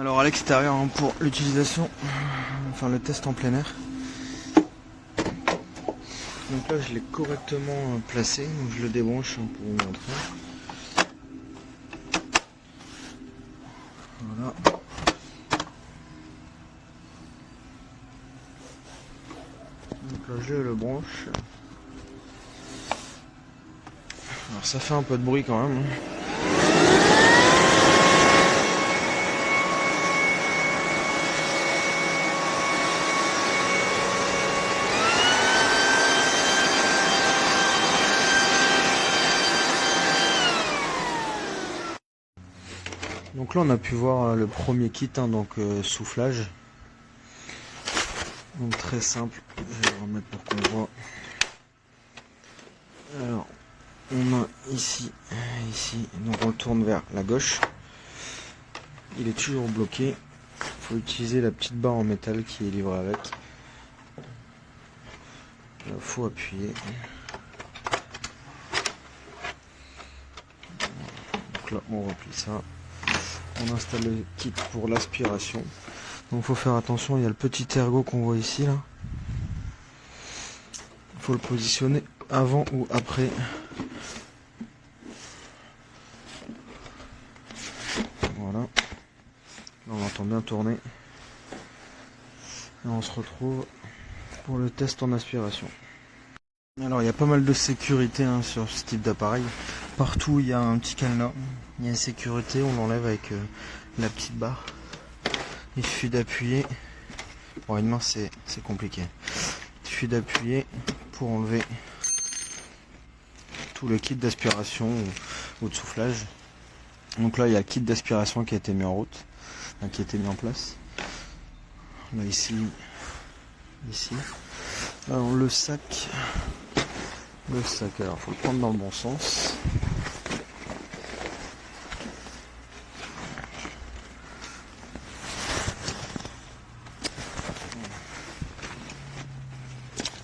Alors à l'extérieur hein, pour l'utilisation, enfin le test en plein air. Donc là je l'ai correctement placé, donc je le débranche pour vous montrer. Voilà. Donc là je le branche. Alors ça fait un peu de bruit quand même. Donc là on a pu voir le premier kit, hein, donc soufflage. Donc très simple, je vais le remettre pour qu'on voit. Alors on a ici, donc on le tourne vers la gauche. Il est toujours bloqué. Il faut utiliser la petite barre en métal qui est livrée avec. Il faut appuyer. Donc là on replie ça. On installe le kit pour l'aspiration. Donc il faut faire attention, il y a le petit ergot qu'on voit ici là. Il faut le positionner avant ou après. Voilà. Là, on entend bien tourner. Et on se retrouve pour le test en aspiration. Alors il y a pas mal de sécurité hein, sur ce type d'appareil. Partout il y a un petit cadenas. Il y a une sécurité, on l'enlève avec la petite barre. Il suffit d'appuyer. Bon, une main c'est compliqué. Il suffit d'appuyer pour enlever tout le kit d'aspiration ou de soufflage. Donc là il y a le kit d'aspiration qui a été mis en route, qui a été mis en place. Là ici. Alors le sac, alors faut le prendre dans le bon sens.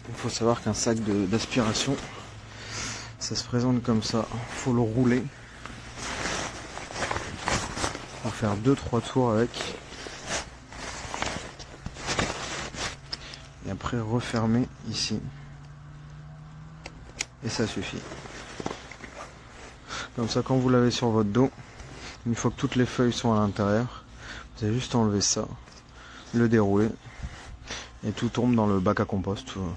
Il faut savoir qu'un sac d'aspiration, ça se présente comme ça. Il faut le rouler. On va faire 2-3 tours avec. Et après refermer ici. Et ça suffit. Comme ça quand vous l'avez sur votre dos, une fois que toutes les feuilles sont à l'intérieur, vous avez juste enlevé ça, le dérouler. Et tout tombe dans le bac à compost ou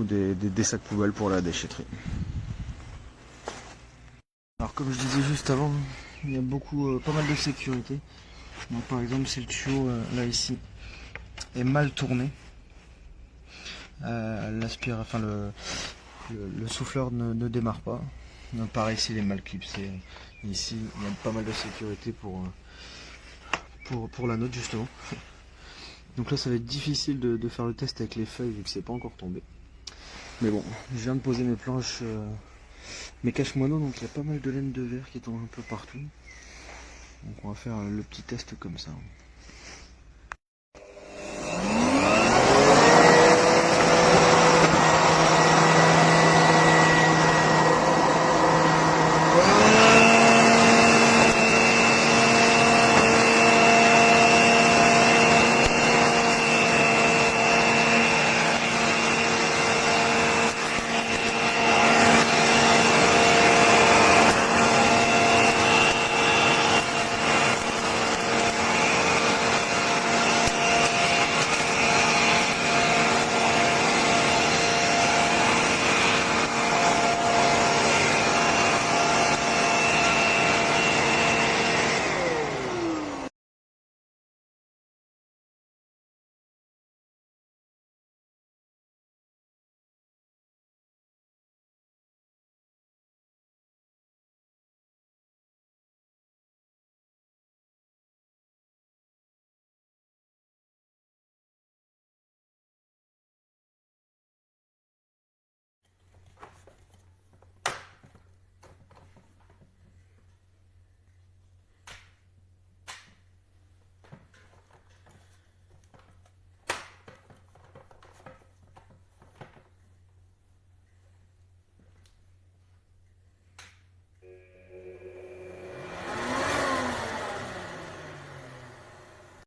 des sacs poubelles pour la déchetterie. Alors comme je disais juste avant, il y a pas mal de sécurité. Donc par exemple si le tuyau là ici est mal tourné, le souffleur ne démarre pas. Donc pareil s'il est mal clipsé. Ici il y a pas mal de sécurité pour la note justement. Donc là ça va être difficile de faire le test avec les feuilles vu que c'est pas encore tombé. Mais bon, je viens de poser mes planches, mes cache-moineaux, donc il y a pas mal de laine de verre qui tombe un peu partout. Donc on va faire le petit test comme ça.